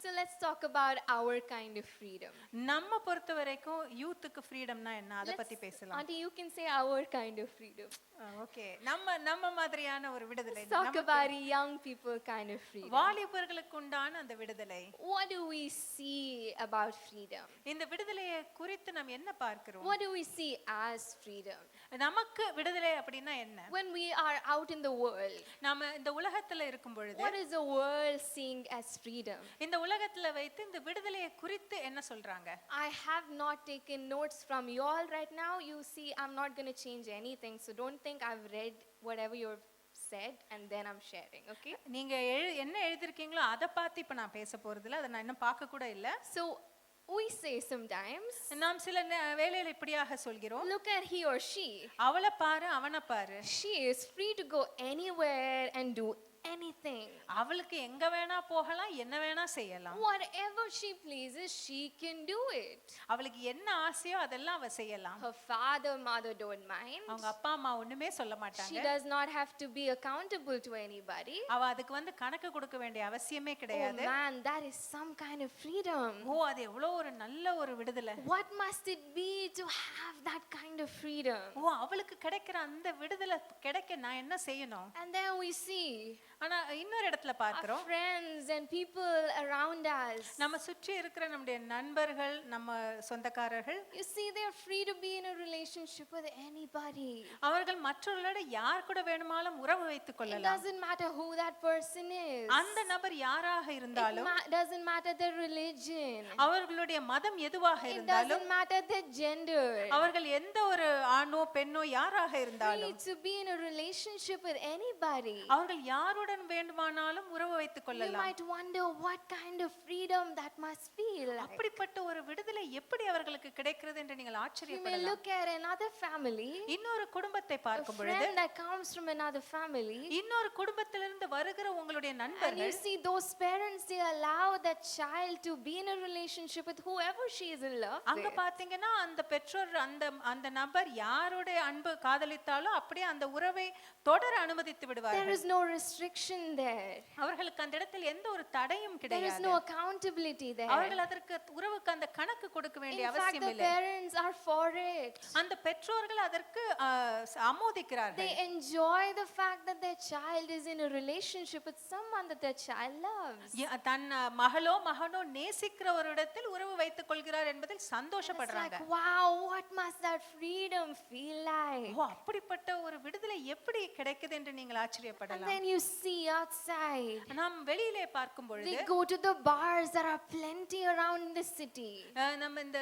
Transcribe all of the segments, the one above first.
So let's talk about our kind of freedom. நம்ம பொறுத்த வரைக்கும் யூத்துக்கு ஃப்ரீடம்னா என்ன அத பத்தி பேசலாம். Auntie, you can say our kind of freedom. Okay, நம்ம மாதிரியான ஒரு விடுதலை. Let's talk about young people kind of freedom. வாலிபர்களுக்கு உண்டான அந்த விடுதலை. What do we see about freedom? இந்த விடுதலையை குறித்து நாம் என்ன பார்க்கிறோம்? What do we see as freedom? நமக்கு விடுதலை அப்படினா என்ன? When we are out in the world, நாம இந்த உலகத்துல இருக்கும் பொழுது, what is the world seeing as freedom? இந்த உலகத்துல வைத்து இந்த விடுதலையை குறித்து என்ன சொல்றாங்க? I have not taken notes from you all right now. You see, I'm not going to change anything, so don't think I've read whatever you've said and then I'm sharing, okay? நீங்க என்ன எழுதிருக்கீங்களோ அத பார்த்து இப்ப நான் பேச போறது இல்ல, அத நான் இன்னும் பார்க்க கூட இல்ல. So we say sometimes, நாம் சில வேளையில இப்படியாக சொல்கிறோம், look at he or she. அவளை பாரு, அவனை பாரு. She is free to go anywhere and do anything. அவளுக்கு எங்க வேணா போகலாம், என்ன வேணா செய்யலாம். Whatever she pleases, she can do it. அவளுக்கு என்ன ஆசையோ அதெல்லாம் அவ செய்யலாம். Her father, mother don't mind. அவங்க அப்பா அம்மா ஒண்ணுமே சொல்ல மாட்டாங்க. She does not have to be accountable to anybody. அவ அதுக்கு வந்து கணக்கு கொடுக்க வேண்டிய அவசியமே கிடையாது. Oh man, that is some kind of freedom. ஓ, அது எவ்வளவு ஒரு நல்ல ஒரு விடுதலை. What must it be to have that kind of freedom? ஓ, அவளுக்கு கிடைக்கிற அந்த விடுதலை கிடைக்க நான் என்ன செய்யணும்? And then we see ஆனா இன்னொரு இடத்துல பார்க்கிறோம், friends and people around us. நம்ம சுற்றி இருக்கிற நம்முடைய நண்பர்கள், நம்ம சொந்தக்காரர்கள், You see, they are free to be in a relationship with anybody. அவர்கள் மற்றவர்களோட யார் கூட வேணுமாலும் உறவு வைத்துக் It கொள்ளலாம். doesn't matter who that person is. அந்த நபர் யாராக இருந்தாலும், doesn't matter their religion. அவர்களுடைய மதம் எதுவாக It இருந்தாலும், doesn't matter their gender. அவர்கள் எந்த ஒரு ஆணோ பெண்ணோ யாராக இருந்தாலும், Free to be in a relationship with anybody. அவர்கள் யாருடன் வேண்டுமானாலும் உறவு வைத்துக் You கொள்ளலாம். might wonder what kind of freedom that must feel like. அப்படிப்பட்ட ஒரு விடுதலை எப்படி அவர்களுக்கு கிடைக்கிறது என்று நீங்கள் You may ஆச்சரியப்படலாம். look at another family, இன்னொரு குடும்பத்தை a பார்க்கும் பொழுது, friend that comes from another family, இன்னொரு குடும்பத்திலிருந்து வருகிற உங்களுடைய and you நண்பர்கள், see those parents, they allow that child to be in a relationship with whoever she is in love அங்க with. பாத்தீங்கன்னா அந்த பெற்றோர் அந்த நபர் யாருடைய அன்பு காதலித்தாலும் அப்படியே அந்த உறவை தொடர அனுமதித்து There விடுவார்கள். is no restriction there. அவர்களுக்கு அந்த இடத்தில் எந்த ஒரு தடையும் There is கிடையாது. no accountability there. அவர்கள் அதற்கு உறவுக்கு அந்த கணக்கு கொடுக்க வேண்டிய In fact, அவசியம் the இல்லை. parents are for it. அந்த பெற்றோர்கள் அதற்கு ஆமோதிக்கிறார்கள். They enjoy the fact that their child is in a relationship with someone that their child loves. தன் மகளோ மகனோ நேசிக்கிற ஒரு இடத்தில் உறவு வைத்துக் கொள்கிறார் என்பதில் It's சந்தோஷப்படுறாங்க. like, wow, what must that freedom feel like? ஓ, அப்படிப்பட்ட ஒரு விடுதலை எப்படி கிடைக்குது என்று நீங்கள் And ஆச்சரியப்படலாம். then you see outside, நாம் வெளியிலே பார்க்கும் பொழுது, they go to the bars. There are plenty around the city. நம்ம இந்த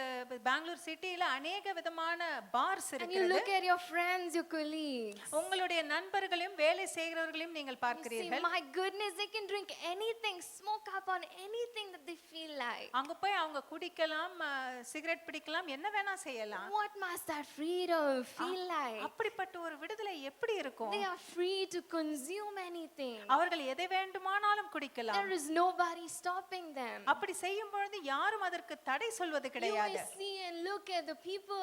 பெங்களூர் சிட்டியில அநேக விதமான பார்ஸ் And you இருக்கிறது. look at your friends, your colleagues. உங்களுடைய நண்பர்களையும் வேலை செய்கிறவர்களையும் நீங்கள் You see, பார்க்கிறீர்கள். my goodness, they can drink anything, smoke up on anything that they feel like. அங்க போய் அவங்க குடிக்கலாம், சிகரெட் பிடிக்கலாம், என்ன வேணா செய்யலாம். What must that freedom feel like? அப்படிப்பட்ட ஒரு விடுதலை எப்படி இருக்கும்? They are free to consume anything. அவர்கள் எதை வேண்டுமானாலும் குடிக்கலாம். There is nobody stopping them. அப்படி செய்யும் பொழுது யாரும் அதற்கு தடை சொல்வது You கிடையாது. will see and look at the people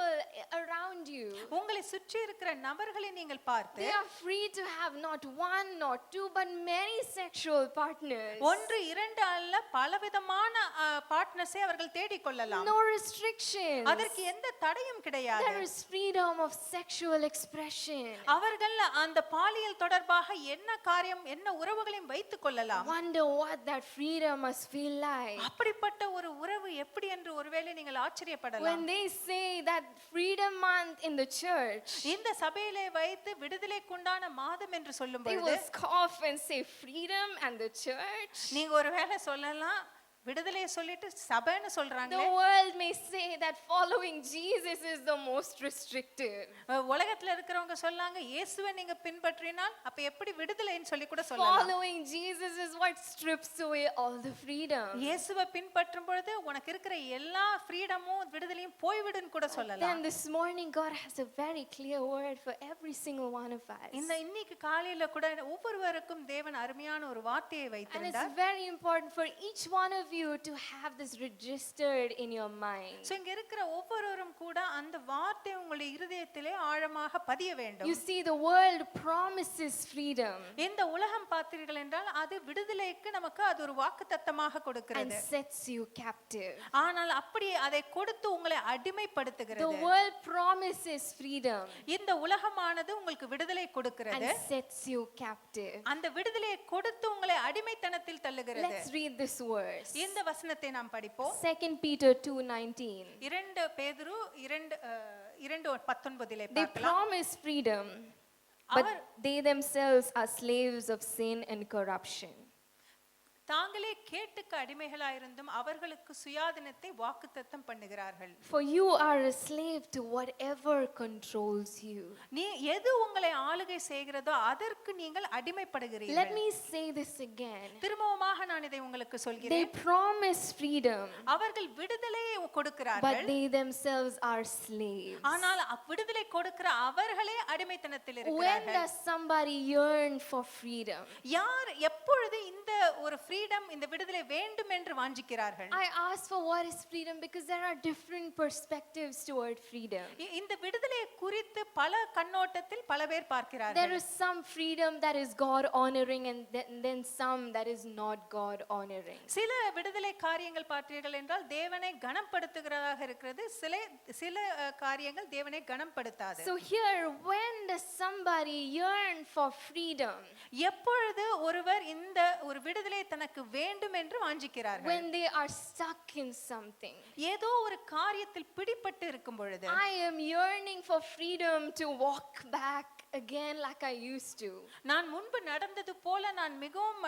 around you. உங்களை சுற்றி இருக்கிற நபர்களை நீங்கள் பார்த்து, They are free to have not one, not two, but many sexual partners. ஒன்று இரண்டு அல்ல பலவிதமான பார்ட்னர்ஸை அவர்கள் தேடிக்கொள்ளலாம். No restrictions. அதற்கு எந்த தடையும் கிடையாது. There is freedom of sexual expression. அவர்கள் அந்த பாலியல் தொடர்பாக என்ன காரியம் என்ன உறவுகளையும் வைத்துக் கொள்ளலாம். Wonder what that freedom must feel like. அப்படிப்பட்ட ஒரு உறவு எப்படி என்று ஒருவேளை நீங்கள் ஆச்சரியப்படலாம். When they say that freedom month in the church, இந்த சபையிலே வைத்து விடுதலைக்குண்டான மாதம் என்று சொல்லும் they பொழுது, will scoff and say freedom and the church. நீங்க ஒருவேளை சொல்லலாம், விடுதலையை சொல்லிட்டு சபைன்னு சொல்றாங்க. The world may say that following Jesus is the most restricted. உலகத்துல இருக்கிறவங்க சொல்லாங்க, இயேசுவை நீங்க பின்பற்றினால் அப்ப எப்படி விடுதலைன்னு சொல்லி கூட சொல்லலாம். Following Jesus is what strips away all the freedom. இயேசுவை பின்பற்றும் பொழுது உனக்கு இருக்கிற எல்லா ஃப்ரீடமும் விடுதலையும் போய்விடுன்னு கூட சொல்லலாம். Then this morning God has a very clear word for every single one of us. இன்னைக்கு காலையில கூட ஒவ்வொருவருக்கும் தேவன் அருமையான ஒரு வார்த்தையை And it's வைத்திருந்தார். very important for each one of you to have this registered in your mind. So இங்க இருக்கிற ஒவ்வொருவரும் கூட அந்த வார்த்தை உங்களுடைய இருதயத்திலே ஆழமாக பதிய வேண்டும். You see, the world promises freedom இந்த உலகம் பார்த்தீர்கள் என்றால் அது விடுதலைக்கு நமக்கு அது ஒரு வாக்குத்தத்தமாக and கொடுக்கிறது. sets you captive. ஆனால் அப்படி அதை கொடுத்து உங்களை The அடிமைப்படுத்துகிறது. world promises freedom இந்த உலகமானது உங்களுக்கு விடுதலை கொடுக்கிறது. and sets you captive. அந்த விடுதலையை கொடுத்து உங்களை அடிமைத்தனத்தில் தள்ளுகிறது. Let's read this verse. இந்த வசனத்தை நாம் படிப்போம். 2 Peter 2:19. 2 பேதுரு 2:19 They பார்க்கலாம். promise freedom, but they themselves are slaves of sin and corruption. தாங்களே கேட்டுக்கு அடிமைகளாயிருந்தும் அவர்களுக்கு சுயாதீனத்தை வாக்குத்தத்தம் பண்ணுகிறார்கள். For you are a slave to whatever controls you. நீ எது உங்களை ஆளுகை செய்கிறதோ அதற்கு நீங்கள் Let அடிமைப்படுகிறீர்கள். me say this again. திரும்பவுமாக நான் இதை உங்களுக்கு They சொல்கிறேன். promise freedom, அவர்கள் விடுதலையை but கொடுக்கிறார்கள். they themselves are slaves. ஆனால் விடுதலை கொடுக்கிற அவர்களே அடிமைத்தனத்தில் When இருக்கிறார்கள். does somebody yearn for freedom? யார் எப்பொழுது இந்த ஒரு ஃப்ரீடம் இந்த விடுதலை வேண்டும் என்று வாஞ்சிக்கிறார்கள்? I ask for what is freedom because there are different perspectives toward freedom. இந்த விடுதலையை குறித்து பல கண்ணோட்டத்தில் பல பேர் There பார்க்கிறார்கள். is some freedom that is God honoring and then some that is not God honoring. சில விடுதலை காரியங்கள் பார்த்தீர்கள் என்றால் தேவனை கனப்படுத்துகிறதாக இருக்கிறது. சில காரியங்கள் தேவனை கனப்படுத்தாது. So here, when does somebody yearn for freedom? எப்பொழுது ஒருவர் இந்த ஒரு விடுதலை தனக்கு வேண்டும் என்று வாஞ்சிக்கிறார்கள்? When they are stuck in something. ஏதோ ஒரு காரியத்தில் பிடிபட்டு இருக்கும் பொழுது I am yearning for freedom to walk back again like I used to. நான் முன்பு நடந்தது போல நான் மிகவும்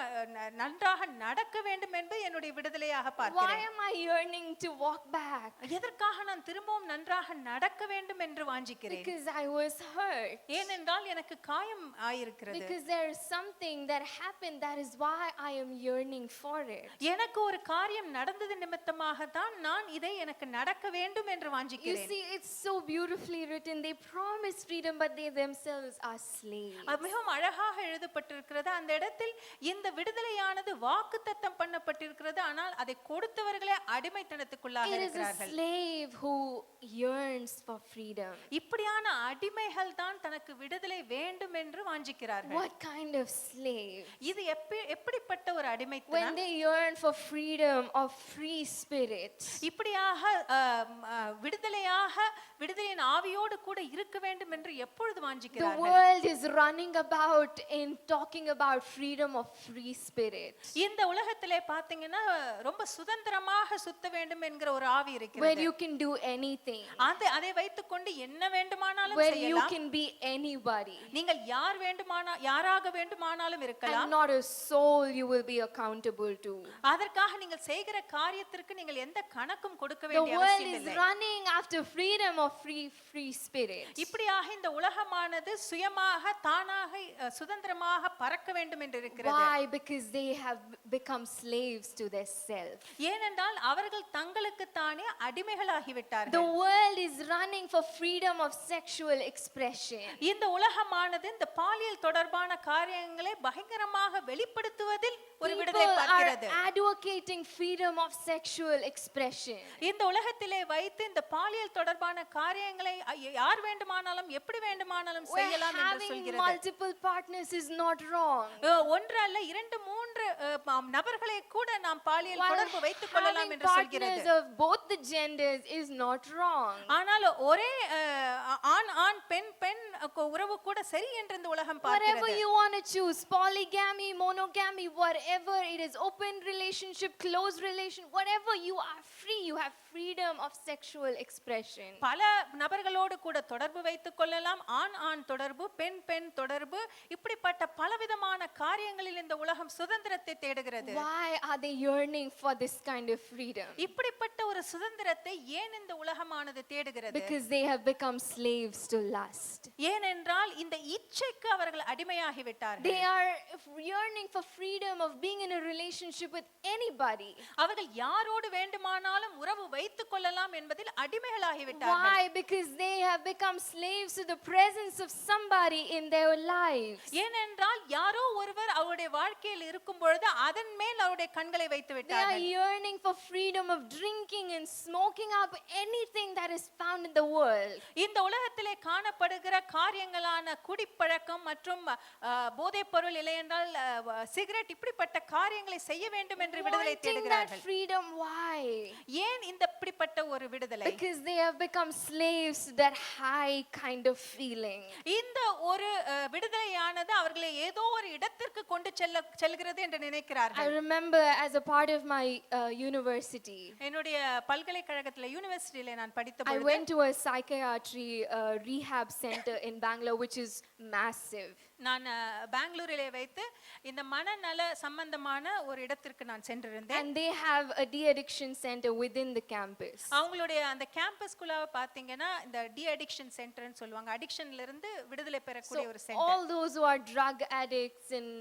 நன்றாக நடக்க வேண்டும் என்பது என்னுடைய விடுதலையாக Why பார்க்கிறேன். am I yearning to walk back? எதற்காக நான் திரும்பவும் நன்றாக நடக்க வேண்டும் என்று வாஞ்சிக்கிறேன்? Because I was hurt. ஏனென்றால் எனக்கு காயம் ஆயிருக்கிறது. Because there is something that happened, that is why I am yearning for it. எனக்கு ஒரு காரியம் நடந்தது நிமித்தமாக தான் நான் இதை எனக்கு நடக்க வேண்டும் என்று You வாஞ்சிக்கிறேன். see, it's so beautifully written. They promise freedom, but they themselves are slaves. அது மிகவும் அழகாக எழுதப்பட்டிருக்கிறது. அந்த இடத்தில் இந்த விடுதலையானது வாக்குத்தத்தம் பண்ணப்பட்டிருக்கிறது. ஆனால் அதை கொடுத்தவர்களே அடிமைத்தனத்துக்குள்ளாக It is a இருக்கிறார்கள். slave who yearns for freedom. இப்படியான அடிமைகள் தான் தனக்கு விடுதலை வேண்டும் என்று வாஞ்சிக்கிறார்கள். What kind of slave? இது எப்படிப்பட்ட ஒரு When அடிமைத்தனம்? they yearn for freedom of free spirit. இப்படியாக விடுதலையின் ஆவியோடு கூட இருக்க வேண்டும் என்று எப்பொழுது The வாஞ்சிக்கிறார்கள்? world is running about in talking about freedom of free spirit. இந்த உலகத்திலே பாத்தீங்கன்னா ரொம்ப சுதந்திரமாக சுத்த வேண்டும் என்கிற ஒரு ஆவி Where இருக்கிறது. you can do anything. அதை வைத்துக்கொண்டு என்ன வேண்டுமானாலும் Where you செய்யலாம். can be anybody. நீங்கள் யாராக வேண்டுமானாலும் இருக்கலாம். And not a soul you will be accountable to. அதற்காக நீங்கள் செய்கிற காரியத்திற்கு நீங்கள் எந்த கணக்கும் கொடுக்க The வேண்டிய world அவசியம் is இல்லை. running after freedom of free spirit. இப்படியாக இந்த உலகமானது சுயமாக தானாக சுதந்திரமாக பறக்க வேண்டும் என்று இருக்கிறது. Why? Because they have become slaves to their self. ஏனென்றால் அவர்கள் தங்களுக்கு தானே அடிமைகளாகி The விட்டார்கள். world is running for freedom of sexual expression. இந்த உலகமானது இந்த பாலியல் தொடர்பான காரியங்களை பயங்கரமாக வெளிப்படுத்துவதில் ஒரு விடுதலை People are பார்க்கிறது. advocating freedom of sexual expression. இந்த உலகத்திலே வைத்து இந்த பாலியல் தொடர்பான காரியங்களை யார் வேண்டுமானாலும் எப்படி வேண்டுமானாலும் Where செய்யலாம் என்று having சொல்கிறது. multiple partners is not wrong. ஒன்று அல்ல 2 3 நபர்களை கூட நாம் பாலியல் While தொடர்பு வைத்துக் கொள்ளலாம் having என்று சொல்கிறது. partners of both the genders is not wrong. ஆனால் ஒரே ஆண் பெண் உறவு கூட சரி என்று இந்த உலகம் Whatever பார்க்கிறது. you want to choose, polygamy, monogamy, whatever it is, open relationship, closed relation, whatever, you are free. You have freedom of sexual expression. பல நபர்களோடு கூட தொடர்பு வைத்துக் கொள்ளலாம். ஆண் தொடர்பு, பெண் தொடர்பு, இப்படிப்பட்ட பலவிதமான காரியங்களில் இந்த உலகம் சுதந்திரத்தை தேடுகிறது. Why are they yearning for this kind of freedom? இப்படிப்பட்ட ஒரு சுதந்திரத்தை ஏன் இந்த உலகமானது தேடுகிறது? Because they have become slaves to lust. ஏனென்றால் இந்த இச்சைக்கு அவர்கள் அடிமையாகி விட்டார்கள். They are yearning for freedom of being in a relationship with anybody. அவர்கள் யாரோடு வேண்டுமானாலும் உறவு வைத்துக் கொள்ளலாம் என்பதில் அடிமைகளாகி விட்டார்கள். Why? Because they have become slaves to the presence of somebody in their lives. ஏனென்றால் யாரோ ஒருவர் அவருடைய வாழ்க்கையில் இருக்கும் இருக்கும் பொழுது அதன் மேல் அவருடைய கண்களை வைத்து They are விட்டார்கள். yearning for freedom of drinking and smoking up anything that is found in the world. இந்த உலகத்திலே காணப்படுகிற காரியங்களான குடிப்பழக்கம் மற்றும் போதைப் பொருள் இல்லை என்றால் சிகரெட் இப்படிப்பட்ட காரியங்களை செய்ய வேண்டும் என்று விடுதலை Wanting that தேடுகிறார்கள். freedom, why? ஏன் இந்த இப்படிப்பட்ட ஒரு விடுதலை? Because they have become slaves to that high kind of feeling. இந்த ஒரு விடுதலையானது அவர்களை ஏதோ ஒரு இடத்திற்கு கொண்டு செல்கிறது என்று I நினைக்கிறார்கள். remember as a part of my university, என்னுடைய பல்கலைக்கழகத்துல யூனிவர்சிட்டியில நான் படித்த I பொழுது went to a psychiatry rehab center in Bangalore, which is massive. நான் பெங்களூரிலே வைத்து இந்த மனநல சம்பந்தமான ஒரு இடத்திற்கு நான் சென்றிருந்தேன். And they have a de-addiction center within the campus. அவங்களுடைய அந்த கேம்பஸ்குள்ள பாத்தீங்கன்னா இந்த டி அடிக்ஷன் சென்டர்னு சொல்லுவாங்க. அடிக்ஷன்ல இருந்து விடுதலை பெறக்கூடிய ஒரு centre. All those who are drug addicts and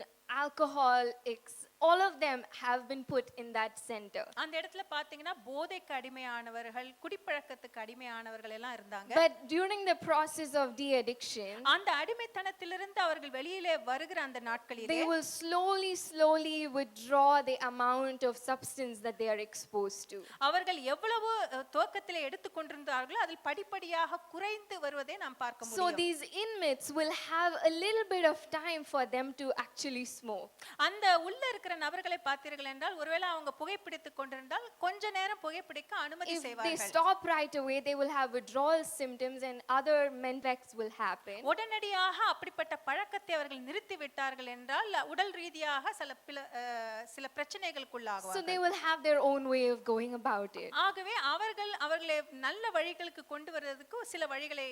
alcoholics, all of them have been put in that center. அந்த இடத்துல பாத்தீங்கன்னா போதைக்கு அடிமையானவர்கள், குடிப்பழக்கத்துக்கு அடிமையானவர்கள் எல்லாம் இருந்தாங்க. But during the process of de-addiction, அந்த அடிமைத்தனத்திலிருந்து அவர்கள் வெளியிலே வருகிற அந்த நாட்களிலே they will slowly withdraw the amount of substance that they are exposed to. அவர்கள் எவ்வளவு துவக்கத்திலே எடுத்துக்கொண்டிருந்தார்களோ அதில் படிப்படியாக குறைந்து வருவதை நாம் பார்க்க So முடியும். these inmates will have a little bit of time for them to actually smoke. அந்த உள்ள இருக்கிற நபர்களை பார்த்தீர்கள் என்றால் ஒருவேளை அவங்க புகைப்பிடித்துக் கொண்டிருந்தால் கொஞ்ச நேரம் புகைப்பிடிக்க அனுமதி If they செய்வார்கள். stop right away, they will have withdrawal symptoms and other menvex will happen. உடனடியாக அப்படிப்பட்ட பழக்கத்தை அவர்கள் நிறுத்தி விட்டார்கள் என்றால் உடல் ரீதியாக சில So பிரச்சனைகளுக்குள்ளாகுவார்கள். they will have their own way of going about it. ஆகவே அவர்களை நல்ல வழிகளுக்கு கொண்டு வருவதற்கு சில வழிகளை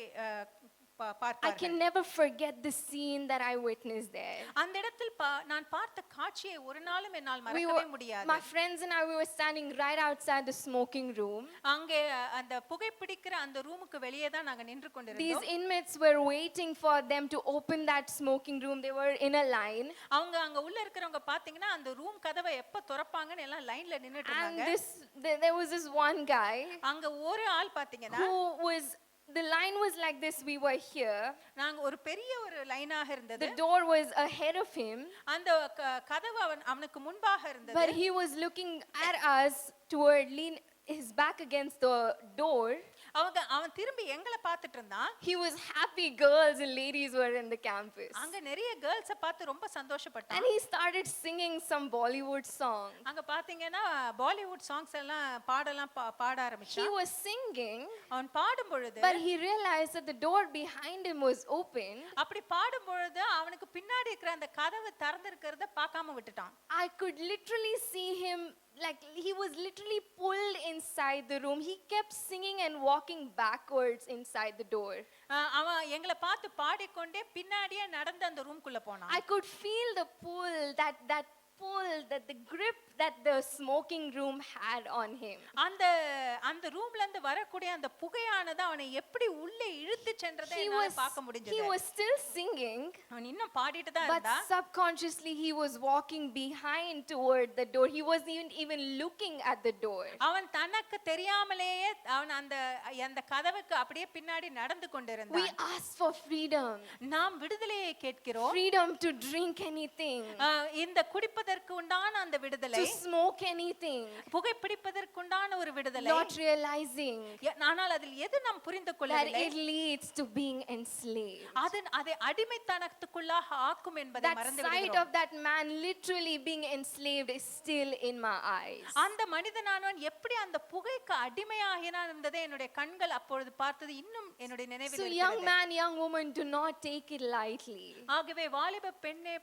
I பார்ப்பார்கள். can never forget the scene that I witnessed there. அந்த இடத்தில் நான் பார்த்த காட்சியை ஒரு நாளும் என்னால் மறக்கவே முடியாது. My friends and I, we were standing right outside the smoking room. அங்கே அந்த புகைப்பிடிக்கிற அந்த ரூமுக்கு வெளியே தான் நாங்க நின்று These கொண்டிருந்தோம். inmates were waiting for them to open that smoking room. They were in a line. அவங்க அங்க உள்ள இருக்கிறவங்க பாத்தீங்கன்னா அந்த ரூம் கதவை எப்ப திறப்பாங்கன்னு எல்லாம் லைன்ல நின்னுட்டு And இருந்தாங்க. there was this one guy அங்க ஒரு ஆள் பாத்தீங்கன்னா who was, the line was like this, we were here. நாங்க ஒரு பெரிய ஒரு லைனாக இருந்தது. The door was ahead of him. அந்த கதவு அவனுக்கு முன்பாக இருந்தது. But he was looking at us toward his back against the door. அவன் திரும்பி எங்களை பார்த்துட்டு இருந்தான். He was happy girls and ladies were in the campus. அங்க நிறைய கேர்ள்ஸை பார்த்து ரொம்ப சந்தோஷப்பட்டான். And he started singing some Bollywood song. அங்க பாத்தீங்கன்னா பாலிவுட் சாங்ஸ் எல்லாம் பாட He ஆரம்பிச்சான். was singing, அவன் பாடும் பொழுது but he realized that the door behind him was open. அப்படி பாடும் பொழுது அவனுக்கு பின்னாடி இருக்கிற அந்த கதவு திறந்திருக்கிறத பார்க்காம விட்டுட்டான். I could literally see him, like he was literally pulled inside the room. He kept singing and walking backwards inside the door. அவன் எங்களை பார்த்து பாடிக்கொண்டே பின்னாடியே நடந்து அந்த ரூம்குள்ள போனான். I could feel the pull, that pull, that the grip that the smoking room had on him. அந்த ரூம்ல இருந்து வரக்கூடிய அந்த புகையானது அவனை எப்படி உள்ளே இழுத்து சென்றதை என்னால பார்க்க முடிஞ்சது. He was still singing, அவன் இன்னும் பாடிட்டு தான் but இருந்தான். subconsciously he was walking behind toward the door. He wasn't even looking at the door. அவன் தனக்கு தெரியாமலேயே அவன் அந்த கதவுக்கு அப்படியே பின்னாடி நடந்து We கொண்டிருந்தான். asked for freedom. நாம் விடுதலையை கேட்கிறோம். Freedom to drink anything. இந்த குடிப்பதற்கு உண்டான அந்த விடுதலை, To smoke anything. புகைப்பிடிப்பதற்கு உண்டான ஒரு விடுதலை. Not realizing ஆனால் அதில் எது நாம் புரிந்து that கொள்ளவில்லை, it leads to being enslaved. அதை அடிமைத்தனத்துக்குள்ளாக ஆக்கும் என்பதை That மறந்து sight விடுகிறோம். of that man literally being enslaved is still in my eyes. அந்த மனிதனானவன் எப்படி அந்த புகைக்கு அடிமையாகினான் என்பதை என்னுடைய கண்கள் அப்பொழுது பார்த்தது இன்னும் என்னுடைய நினைவில் So இருக்கிறது. young man, young woman, do not take it lightly. ஆகவே வாலிப பெண்ணே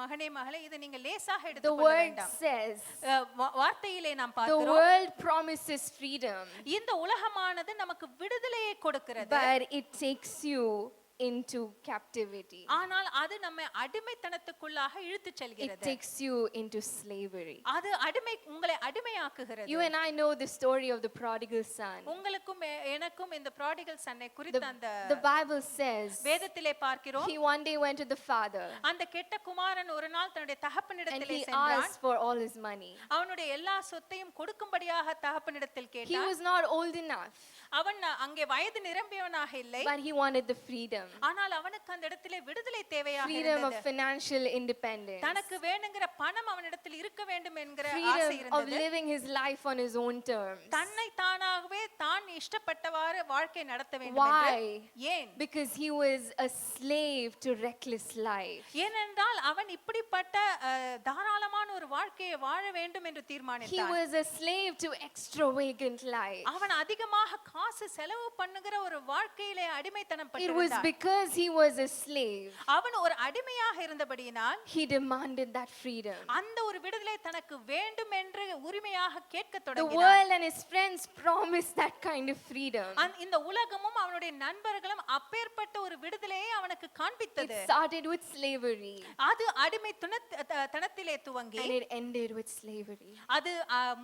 மகனே மகளே இதை நீங்க லேசாக The எடுத்துக்கொள்ள word வேண்டாம். says, வார்த்தையிலே நாம் the பார்க்கிறோம், world promises freedom, இந்த உலகமானது நமக்கு விடுதலையை கொடுக்கிறது, but it takes you into captivity. ஆனால் அது நம்மை அடிமைத்தனத்துக்குள்ளாக இழுத்து It செல்கிறது. takes you into slavery. அது உங்களை அடிமையாக்குகிறது. You and I know the story of the prodigal son. உங்களுக்கும் எனக்கும் இந்த ப்ராடிகல் சன்னை குறித்த அந்த The Bible says வேதத்திலே பார்க்கிறோம். he one day went to the father அந்த கெட்ட குமாரன் ஒரு நாள் தன்னுடைய and தகப்பனிடத்திலே he சென்றான். asked for all his money. அவனுடைய எல்லா சொத்தையும் கொடுக்கும்படியாக தகப்பனிடத்தில் He கேட்டான். was not old enough, அவன் அங்கே வயது நிரம்பியவனாக இல்லை, but he wanted the freedom. ஆனால் அவனுக்கு அந்த இடத்திலே விடுதலை தேவையாக freedom of இருந்தது. financial independence, தனக்கு வேணுங்கிற பணம் அவனிடத்தில் இருக்க வேண்டும் என்கிற ஆசை freedom of இருந்தது. living his life on his own terms. தன்னை தானாகவே தான் இஷ்டப்பட்டவாறு வாழ்க்கை நடத்த வேண்டும் என்று. Why? ஏன்? Because he was a slave to reckless life. ஏனென்றால் அவன் இப்படிப்பட்ட தாராளமான ஒரு வாழ்க்கையை வாழ வேண்டும் என்று He தீர்மானித்தான். was a slave to extravagant life. அவன் அதிகமாக காசு செலவு பண்ணுகிற ஒரு வாழ்க்கையிலே அடிமைத்தனம் It was பட்டிருந்தான். because he was a slave. அவன் ஒரு அடிமையாக இருந்தபடியினால் He demanded that freedom. அந்த ஒரு விடுதலை தனக்கு வேண்டும் என்று உரிமையாக கேட்க The தொடங்கினான். world and his friends promised that kind of freedom. இந்த உலகமும் அவனுடைய நண்பர்களும் அப்பேற்பட்ட ஒரு விடுதலையை அவனுக்கு It காண்பித்தது. started with slavery அது அடிமை தனத்திலே துவங்கி and it ended with slavery. அது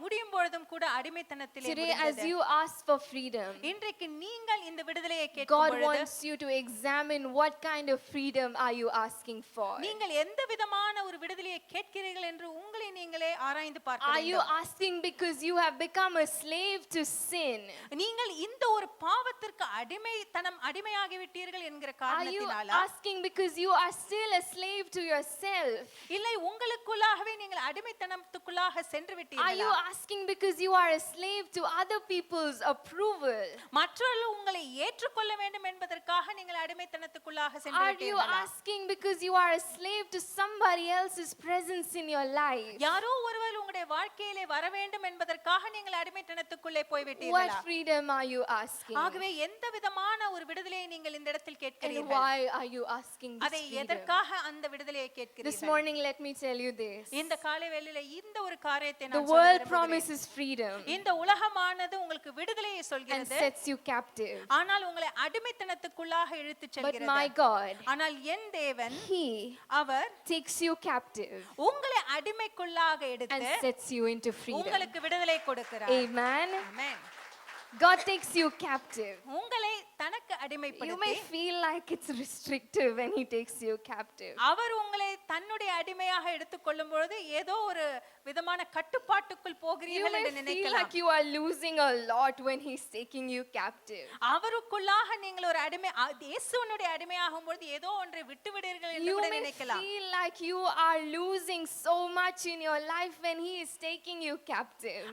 முடியும் பொழுதும் கூட அடிமைத்தனத்திலே Today, as முடிந்தது. you ask for freedom, இன்றைக்கு நீங்கள் இந்த விடுதலையை கேட்கும் God பொழுது wants you to examine what kind of freedom are you asking for. நீங்கள் எந்த விதமான ஒரு விடுதலையை கேட்கிறீர்கள் என்று உங்களை நீங்களே ஆராய்ந்து பார்க்க Are you வேண்டும். asking because you have become a slave to sin? நீங்கள் இந்த ஒரு பாவத்திற்கு அடிமையாகி விட்டீர்கள் என்கிற Are you காரணத்தினாலா, asking because you are still a slave to yourself? இல்லை உங்களுக்குள்ளாகவே நீங்கள் அடிமைத்தனத்துக்குள்ளாக சென்று Are you விட்டீர்களா, asking because you are a slave to other people's approval? மற்றவர்கள் உங்களை ஏற்றுக்கொள்ள வேண்டும் என்பதற்காக நீங்கள் அடிமைத்தனத்துக்குள்ளாக சென்று Are you விட்டீர்களா, asking because you are a slave to somebody else's presence in your life? யாரோ ஒருவர் உங்களுடைய வாழ்க்கையிலே வர வேண்டும் என்பதற்காக நீங்கள் அடிமைத்தனத்துக்குள்ளே What போய்விட்டீர்களா? freedom are you asking? ஆகவே எந்த விதமான ஒரு விடுதலையை நீங்கள் இந்த இடத்தில் And கேட்கிறீர்கள், why are you asking this அதை freedom? எதற்காக அந்த விடுதலையை This கேட்கிறீர்கள்? morning, let me tell you this. இந்த காலை வேளையிலே இந்த ஒரு காரியத்தை The நான் சொல்ல world விரும்புகிறேன். promises freedom இந்த உலகமானது உங்களுக்கு விடுதலையை and சொல்கிறது, sets you captive. ஆனால் உங்களை அடிமைத்தனத்துக்குள்ளாக இழுத்துச் But my செல்கிறது. God, ஆனால் என் தேவன் He our takes you captive உங்களை அடிமைக்குள்ளாக and எடுத்து sets you into freedom. உங்களுக்கு விடுதலை கொடுக்கிறார். Amen. Amen. God takes you captive. உங்களை தனக்கு You may அடிமைப்படுத்தி feel like it's restrictive when He takes you captive. அவர் உங்களை தன்னுடைய அடிமையாக எடுத்துக்கொள்ளும் பொழுது ஏதோ ஒரு விதமான கட்டுப்பாட்டுக்குள் You போகிறீர்கள் may என்று feel நினைக்கலாம். like you are losing a lot when He's taking you captive. அவருக்குள்ளாக நீங்கள் ஒரு இயேசுவினுடைய அடிமையாகும் பொழுது ஏதோ ஒன்றை விட்டு விடுவீர்கள் என்று You கூட may நினைக்கலாம். feel like you are losing so much in your life when He is taking you captive.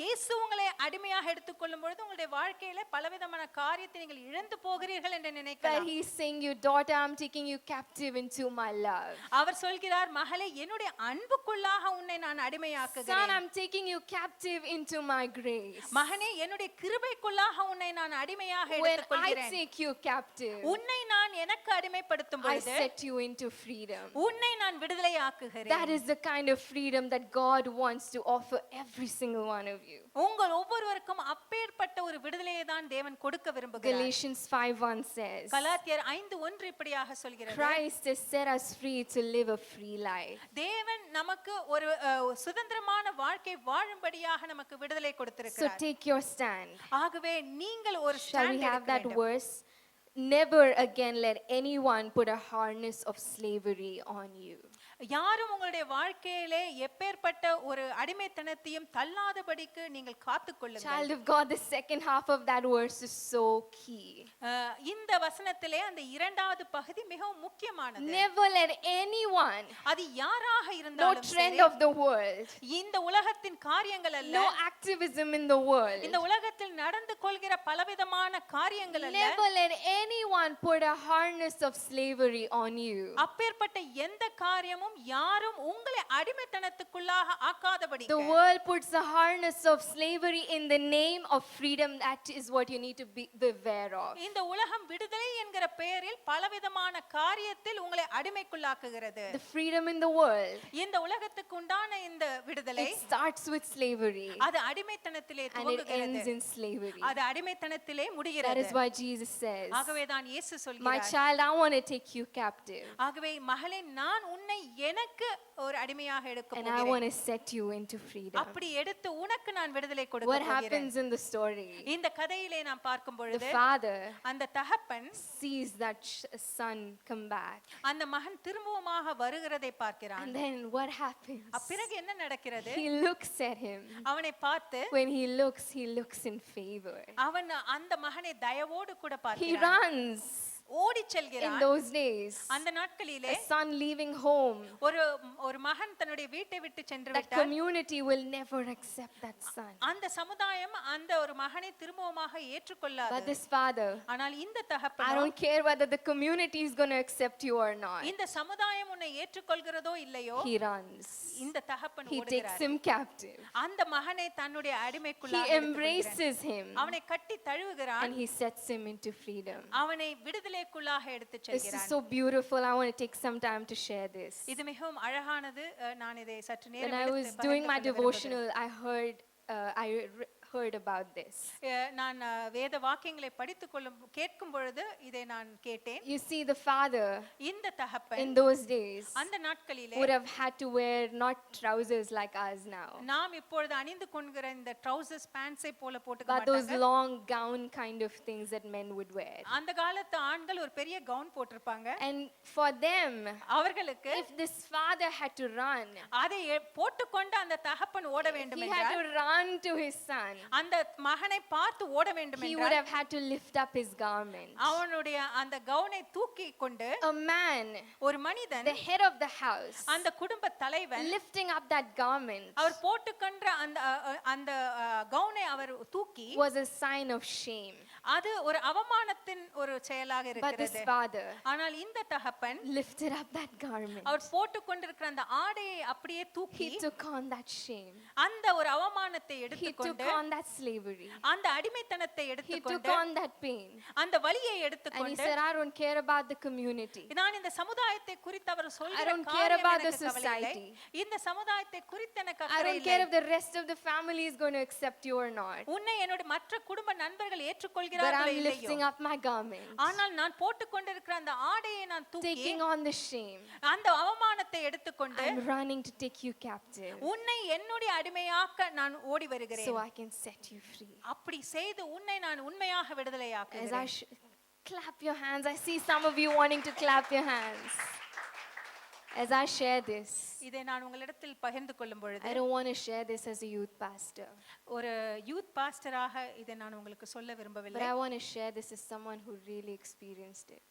இயேசு உங்களை அடிமையாக எடுத்துக்கொள்ளும் பொழுது உங்களுடைய வாழ்க்கையில பலவிதமான காரியத்தை நீங்கள் இழந்து போகிறீர்கள் என்று But நினைக்கலாம். He's saying, you daughter, I'm taking you captive into my love. அவர் சொல்கிறார், மகளே என்னுடைய அன்புக்குள்ளாக உன்னை நான் Son, அடிமையாக்குகிறேன். I'm taking you captive into my grace. மகனே என்னுடைய கிருபைக்குள்ளாக உன்னை நான் அடிமையாக When I எடுத்துக்கொள்கிறேன். take you captive, உன்னை நான் எனக்கு அடிமைப்படுத்தும் I பொழுது set you into freedom. உன்னை நான் விடுதலையாக்குகிறேன். That is the kind of freedom that God wants to offer every single one of you. உங்கள் ஒவ்வொருவருக்கும் அப்பேற்பட்ட ஒரு விடுதலையை தான் தேவன் கொடுக்க விரும்புகிறார். Galatians 5:1 says, கலாத்தியர் 5:1 இப்படியாக சொல்கிறது, Christ has set us free to live a free life. தேவன் நமக்கு ஒரு சுதந்திரமான வாழ்க்கை வாழும்படியாக நமக்கு விடுதலை So கொடுத்திருக்கிறார். take your stand. ஆகவே நீங்கள் ஒரு Shall stand we have எடுக்க that வேண்டும். verse? Never again let anyone put a harness of slavery on you. யாரும் உங்களுடைய வாழ்க்கையிலே எப்பேற்பட்ட ஒரு அடிமைத்தனத்தையும் தள்ளாதபடிக்கு நீங்கள் காத்துக்கொள்ளுங்கள். Child of God, the second half of that verse is so key. இந்த வசனத்திலே அந்த இரண்டாவது பகுதி மிகவும் முக்கியமானது. Never let anyone, அது யாராக no இருந்தாலும் trend சரி, of the world, இந்த உலகத்தின் காரியங்கள் அல்ல, no activism in the world, இந்த உலகத்தில் நடந்து கொள்கிற பலவிதமான காரியங்கள் அல்ல, never let anyone put a harness of slavery on you. அப்பேற்பட்ட எந்த காரியமும் யாரும் உங்களை அடிமைத்தனத்துக்குள்ளாக ஆக்காதபடி. The world puts a harness of slavery in the name of freedom. That is what you need to beware of. இந்த உலகம் விடுதலை என்கிற பெயரில் பலவிதமான காரியத்தில் உங்களை அடிமைக்குள்ளாக்குகிறது. The freedom in the world, இந்த உலகத்துக்கு உண்டான இந்த விடுதலை it starts with slavery அது அடிமைத்தனத்திலே and it ends துவங்குகிறது, in slavery. அது அடிமைத்தனத்திலே That முடிகிறது. is why Jesus says, ஆகவே தான் இயேசு my சொல்கிறார், child, I want to take you captive ஆகவே மகளே நான் உன்னை எனக்கு ஒரு அடிமையாக எடுக்க and I போகிறேன், want to set you into freedom. அப்படி எடுத்து உனக்கு நான் விடுதலை கொடுக்க What போகிறேன். happens in the story? இந்த கதையிலே நாம் பார்க்கும் The பொழுது father அந்த தகப்பன் sees that son come back, அந்த மகன் திரும்பவுமாக வருகிறதை பார்க்கிறான். and then what happens? பிறகு என்ன நடக்கிறது? He looks at him. அவனை பார்த்து When he looks in favor. அவன் அந்த மகனை தயவோடு கூட He பார்க்கிறான். runs. ஓடி In செல்கிறான். those days, அந்த நாட்களிலே a son leaving home, ஒரு மகன் தன்னுடைய வீட்டை விட்டு சென்று that விட்டார். community will never accept that son. அந்த சமுதாயம் அந்த ஒரு மகனை திரும்பவுமாக But ஏற்றுக்கொள்ளாது. this father, ஆனால் இந்த I தகப்பனோ, don't care whether the community is going to accept you or not. இந்த சமுதாயம் உன்னை ஏற்றுக்கொள்கிறதோ இல்லையோ, He runs. இந்த தகப்பன் He takes ஓடுகிறார். him captive. அந்த மகனை தன்னுடைய He அடிமைக்குள்ளாக embraces him அவனை கட்டி தழுவுகிறான். and he sets him into freedom. அவனை விடுதலைக்குள்ளாக எடுத்து This is செல்கிறான். so beautiful. I want to take some time to share this. இது மிகவும் அழகானது. நான் இதை சற்று When நேரம் I எடுத்து was பகிர்ந்து doing my கொள்ள விரும்புகிறேன். devotional, I heard about this. நான் வேத வாக்கியங்களை கேட்கும் பொழுது இதை நான் கேட்டேன். You see, the father இந்த தகப்பன் in those days அந்த நாட்களிலே would have had to wear not trousers like us now, நாம் இப்பொழுது அணிந்து கொள்கிற இந்த ட்ரவுசர்ஸ் பேண்ட்ஸை போல போட்டுக்க but those மாட்டாங்க. long gown kind of things that men would wear. அந்த காலத்து ஆண்கள் ஒரு பெரிய கவுன் போட்டிருப்பாங்க. And for them, அவர்களுக்கு if this father had to run, அதை போட்டுக்கொண்டு அந்த தகப்பன் ஓட வேண்டும் he had என்றால், to run to his son. அந்த மகனை பார்த்து ஓட வேண்டும் He would என்றால், have had to lift up his garment. அவனுடைய அந்த கவுனை தூக்கி கொண்டு A man, ஒரு மனிதன், the head of the house, அந்த குடும்ப தலைவன், lifting up that garment அவர் போட்டுக்கொண்ட அந்த கவுனை அவர் தூக்கி, was a sign of shame. அது ஒரு அவமானத்தின் ஒரு செயலாக But this இருக்கிறது. father ஆனால் இந்த தகப்பன் lifted up that garment. அவர் போட்டுக்கொண்டிருக்கிற அந்த ஆடையை அப்படியே தூக்கி He took on that shame. அந்த ஒரு அவமானத்தை He took எடுத்துக்கொண்டு, on that slavery. அந்த அடிமைத்தனத்தை He took எடுத்துக்கொண்டு, on that pain. அந்த வலியை And he எடுத்துக்கொண்டு, said, I don't care about the community. நான் இந்த சமுதாயத்தை குறித்து அவர் I சொல்கிற don't care காரியம் about the எனக்கு கவலை இல்லை. society. இந்த சமுதாயத்தை குறித்து எனக்கு I அக்கறை don't இல்லை. care if the rest of the family is going to accept you or not. உன்னை என்னோட மற்ற குடும்ப நண்பர்கள் But ஏற்றுக்கொள்கிறார்களோ I'm இல்லையோ, lifting up my garment, ஆனால் நான் போட்டுக்கொண்டிருக்கிற அந்த ஆடையை நான் தூக்கி taking on the shame. அந்த அவமானத்தை எடுத்துக்கொண்டு, I'm running to take you captive உன்னை என்னுடைய அடிமையாக்க நான் ஓடி வருகிறேன். so I can set you free. அப்படி செய்து உன்னை நான் உண்மையாக As I விடுதலையாக்குகிறேன். clap your hands, I see some of you wanting to clap your hands. As I share this, இதை நான் உங்களிடத்தில் பகிர்ந்து கொள்ளும் பொழுது, I don't want to share this as a youth pastor, ஒரு யூத் பாஸ்டராக இதை நான் உங்களுக்கு சொல்ல but விரும்பவில்லை. I want to share this as someone who really experienced it.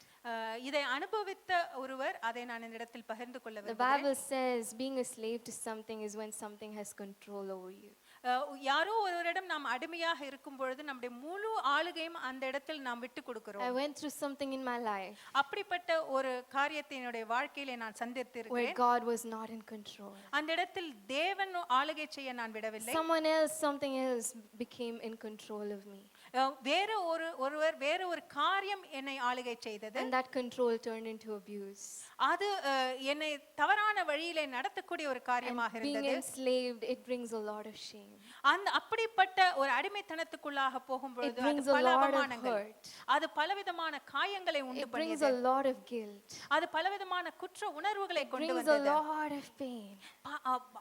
இதை அனுபவித்த ஒருவர், அதை நான் இந்த இடத்தில் பகிர்ந்து கொள்ள The விரும்புகிறேன். Bible says being a slave to something is when something has control over you. யாரோ ஒருவரிடம் நாம் அடிமையாக இருக்கும் பொழுது நம்முடைய முழு ஆளுகையும் அந்த இடத்தில் நாம் விட்டு I கொடுக்கிறோம். went through something in my life அப்படிப்பட்ட ஒரு காரியத்தை என்னுடைய வாழ்க்கையிலே நான் where சந்தித்திருக்கிறேன். God was not in control. அந்த இடத்தில் தேவன் ஆளுகை செய்ய நான் விடவில்லை. Someone else, something else became in control of me. ஒருவர் வேற ஒரு காரியம் என்னை ஆளுகை செய்தது. And that control turned into abuse. அது என்னை தவறான வழியிலே நடத்தக்கூடிய ஒரு காரியமாக Being இருந்தது. enslaved, it brings a lot of shame. அந்த அப்படிப்பட்ட ஒரு அடிமைத்தனத்துக்குள்ளாக It போகும்பொழுது அது brings a பல lot of அவமானங்கள், hurt. அது பலவிதமான காயங்களை உண்டு It brings பண்ணியது, a lot of guilt. அது பலவிதமான குற்ற உணர்வுகளை கொண்டு Brings a வந்தது, lot of pain.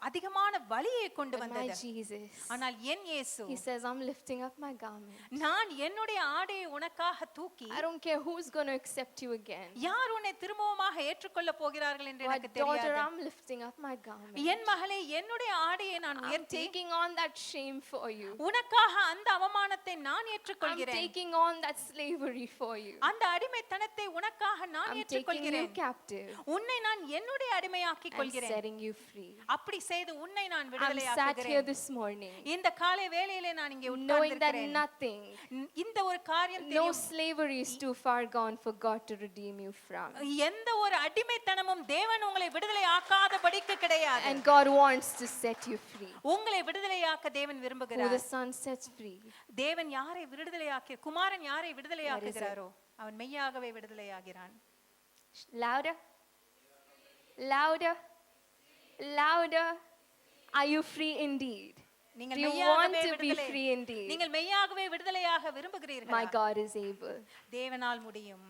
அதிகமான வலியை கொண்டு But my வந்தது. Jesus, ஆனால் என் இயேசு, He says, I'm lifting up my garment. நான் என்னுடைய ஆடையை உனக்காக தூக்கி, I don't care who's going to accept you again. யார் உன்னை திரும்பவுமாக ஏற்றுக்கொள்ள போகிறார்கள் என்று But எனக்கு daughter, தெரியாது. I'm lifting up my garment. என் மகளே, என்னுடைய ஆடையை நான் I'm உயர்த்தி taking on that shame for you. உனக்காக அந்த அவமானத்தை நான் I'm ஏற்றுக்கொள்கிறேன். taking on that slavery for you. அந்த அடிமைத்தனத்தை உனக்காக நான் I'm taking you ஏற்றுக்கொள்கிறேன். captive. உன்னை நான் என்னுடைய அடிமையாக்கிக் I'm கொள்கிறேன். setting you free. அப்படி செய்து உன்னை நான் I'm sat here விடுதலையாக்குகிறேன். this morning இந்த காலை வேளையிலே நான் இங்கே knowing that உட்கார்ந்திருக்கிறேன். nothing, இந்த ஒரு காரியம் no தெரியும். slavery is too far gone for God to redeem you from. எந்த ஒரு அடிமைத்தனமும் தேவன் உங்களை விடுதலை ஆக்காதபடிக்கு கிடையாது. And God wants to set you free. உங்களை விடுதலையாக்க தேவன் Who விரும்புகிறார். the Son sets free. தேவன் யாரை விடுதலையாக்கி, குமாரன் யாரை விடுதலையாக்குகிறாரோ அவன் மெய்யாகவே விடுதலையாகிறான். Louder. Louder. Louder. Are you free indeed? நீங்கள் Do you want மெய்யாகவே to be விடுதலை, free indeed? நீங்கள் மெய்யாகவே விடுதலையாக விரும்புகிறீர்களா? My God is able. தேவனால் முடியும்.